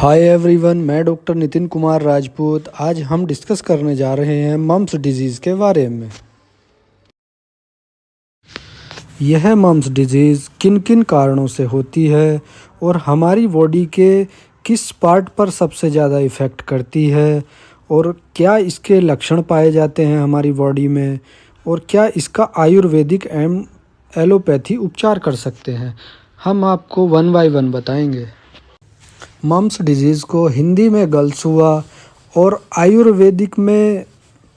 Hi everyone, मैं doctor Nitin Kumar Rajput. आज हम डिस्कस करने जा रहे हैं मम्प्स डिजीज़ के बारे में। यह मम्प्स डिजीज़ किन किन कारणों से होती है और हमारी बॉडी के किस पार्ट पर सबसे ज़्यादा इफ़ेक्ट करती है और क्या इसके लक्षण पाए जाते हैं हमारी बॉडी में और क्या इसका आयुर्वेदिक एवं एलोपैथी उपचार कर सकते हैं, हम आपको वन बाय वन बताएंगे। मम्प्स डिजीज़ को हिंदी में गलसुआ और आयुर्वेदिक में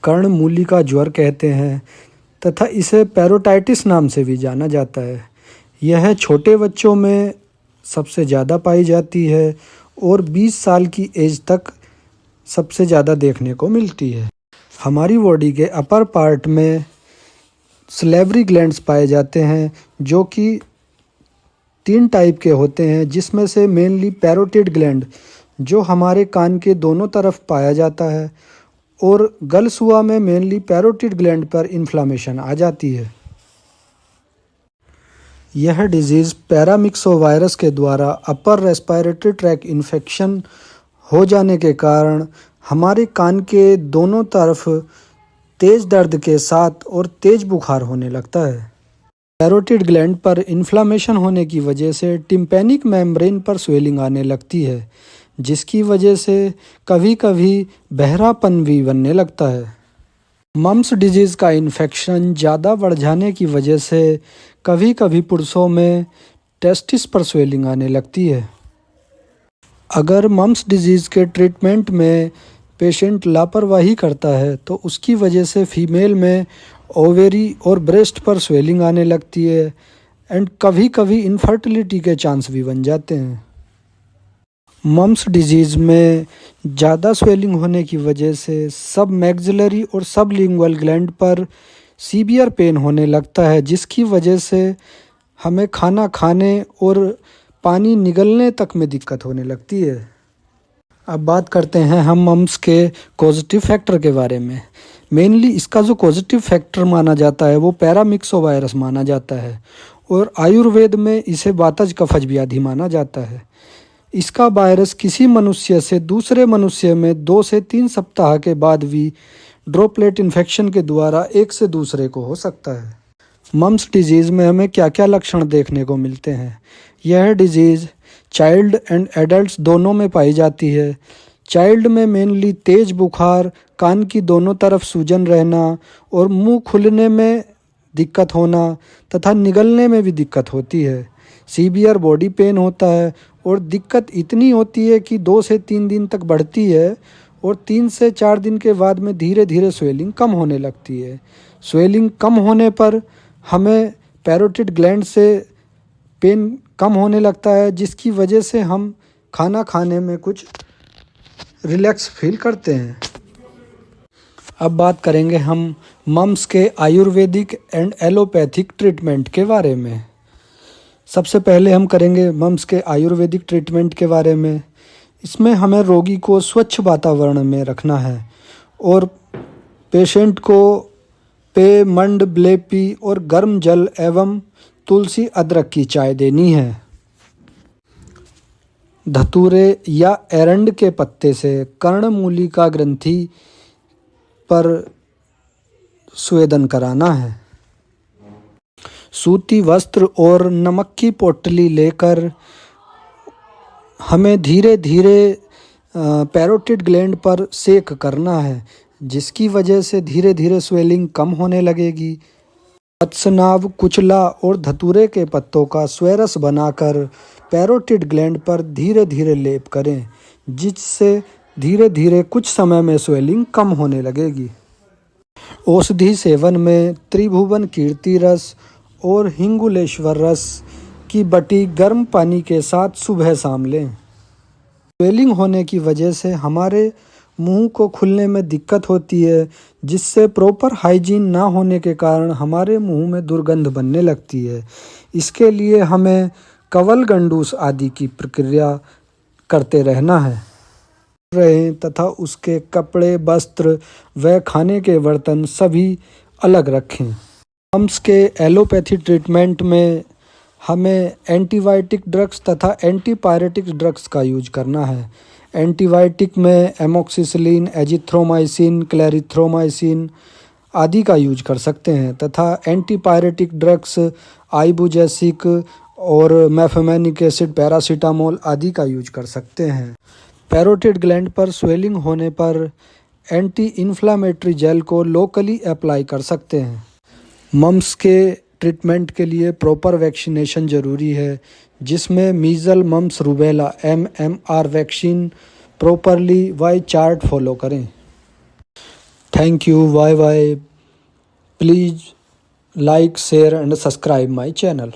कर्णमूलिका ज्वर कहते हैं तथा इसे पेरोटाइटिस नाम से भी जाना जाता है। यह छोटे बच्चों में सबसे ज़्यादा पाई जाती है और 20 साल की एज तक सबसे ज़्यादा देखने को मिलती है। हमारी बॉडी के अपर पार्ट में सलेवरी ग्लैंड्स पाए जाते हैं जो कि 3 टाइप के होते हैं, जिसमें से मेनली पैरोटिड ग्लैंड जो हमारे कान के दोनों तरफ पाया जाता है और गलसुआ में मेनली पैरोटिड ग्लैंड पर इन्फ्लामेशन आ जाती है। यह डिजीज़ पैरामिक्सोवायरस के द्वारा अपर रेस्पिरेटरी ट्रैक इन्फेक्शन हो जाने के कारण हमारे कान के दोनों तरफ तेज़ दर्द के साथ और तेज़ बुखार होने लगता है। पैरोटिड ग्लैंड पर इन्फ्लामेशन होने की वजह से टिम्पैनिक मेम्ब्रेन पर स्वेलिंग आने लगती है, जिसकी वजह से कभी कभी बहरापन भी बनने लगता है। मम्प्स डिजीज़ का इन्फेक्शन ज़्यादा बढ़ जाने की वजह से कभी कभी पुरुषों में टेस्टिस पर स्वेलिंग आने लगती है। अगर मम्प्स डिजीज़ के ट्रीटमेंट में पेशेंट लापरवाही करता है तो उसकी वजह से फीमेल में ओवेरी और ब्रेस्ट पर स्वेलिंग आने लगती है एंड कभी कभी इनफर्टिलिटी के चांस भी बन जाते हैं। मम्प्स डिजीज़ में ज़्यादा स्वेलिंग होने की वजह से सब मैक्सिलरी और सब लिंगुअल ग्लैंड पर सीवियर पेन होने लगता है, जिसकी वजह से हमें खाना खाने और पानी निगलने तक में दिक्कत होने लगती है। अब बात करते हैं हम मम्प्स के कॉजेटिव फैक्टर के बारे में। मेनली इसका जो पॉजिटिव फैक्टर माना जाता है वो पैरामिक्सोवायरस माना जाता है और आयुर्वेद में इसे वातज कफज व्याधि माना जाता है। इसका वायरस किसी मनुष्य से दूसरे मनुष्य में 2 से 3 सप्ताह के बाद भी ड्रॉपलेट इन्फेक्शन के द्वारा एक से दूसरे को हो सकता है। मम्प्स डिजीज़ में हमें क्या क्या लक्षण देखने को मिलते हैं। यह डिजीज़ चाइल्ड एंड एडल्ट्स दोनों में पाई जाती है। चाइल्ड में मेनली तेज बुखार, कान की दोनों तरफ सूजन रहना और मुंह खुलने में दिक्कत होना तथा निगलने में भी दिक्कत होती है। सीवियर बॉडी पेन होता है और दिक्कत इतनी होती है कि 2 से 3 दिन तक बढ़ती है और 3 से 4 दिन के बाद में धीरे धीरे स्वेलिंग कम होने लगती है। स्वेलिंग कम होने पर हमें पैरोटिड ग्लैंड से पेन कम होने लगता है, जिसकी वजह से हम खाना खाने में कुछ रिलैक्स फील करते हैं। अब बात करेंगे हम मम्प्स के आयुर्वेदिक एंड एलोपैथिक ट्रीटमेंट के बारे में। सबसे पहले हम करेंगे मम्प्स के आयुर्वेदिक ट्रीटमेंट के बारे में। इसमें हमें रोगी को स्वच्छ वातावरण में रखना है और पेशेंट को पेय, मंड, ब्लेपी और गर्म जल एवं तुलसी अदरक की चाय देनी है। धतूरे या एरंड के पत्ते से कर्णमूलिका ग्रंथि पर स्वेदन कराना है। सूती वस्त्र और नमक की पोटली लेकर हमें धीरे धीरे पैरोटिड ग्लैंड पर सेक करना है, जिसकी वजह से धीरे धीरे स्वेलिंग कम होने लगेगी। पत्सनाव, कुचला और धतूरे के पत्तों का स्वरस बनाकर पैरोटिड ग्लैंड पर धीरे धीरे लेप करें, जिससे धीरे धीरे कुछ समय में स्वेलिंग कम होने लगेगी। औषधि सेवन में त्रिभुवन कीर्ति रस और हिंगुलेश्वर रस की बटी गर्म पानी के साथ सुबह शाम लें। स्वेलिंग होने की वजह से हमारे मुंह को खुलने में दिक्कत होती है, जिससे प्रॉपर हाइजीन ना होने के कारण हमारे मुंह में दुर्गंध बनने लगती है। इसके लिए हमें कवल गंडूस आदि की प्रक्रिया करते रहना है तथा उसके कपड़े, वस्त्र व खाने के बर्तन सभी अलग रखें। मम्प्स के एलोपैथी ट्रीटमेंट में हमें एंटीबायोटिक ड्रग्स तथा एंटीपायरेटिक ड्रग्स का यूज करना है। एंटीबायोटिक में एमोक्सिसिलिन, एजिथ्रोमाइसिन, क्लैरिथ्रोमाइसिन आदि का यूज कर सकते हैं तथा एंटीपायरेटिक ड्रग्स आइबुजैसिक और मेफेमेनिक एसिड, पैरासीटामोल आदि का यूज कर सकते हैं। पैरोटिड ग्लैंड पर स्वेलिंग होने पर एंटी इन्फ्लामेटरी जेल को लोकली अप्लाई कर सकते हैं। मम्स के ट्रीटमेंट के लिए प्रॉपर वैक्सीनेशन ज़रूरी है, जिसमें measles, mumps, rubella MMR vaccine properly वाई चार्ट फॉलो करें। Thank you, bye bye. Please like, share and subscribe my channel.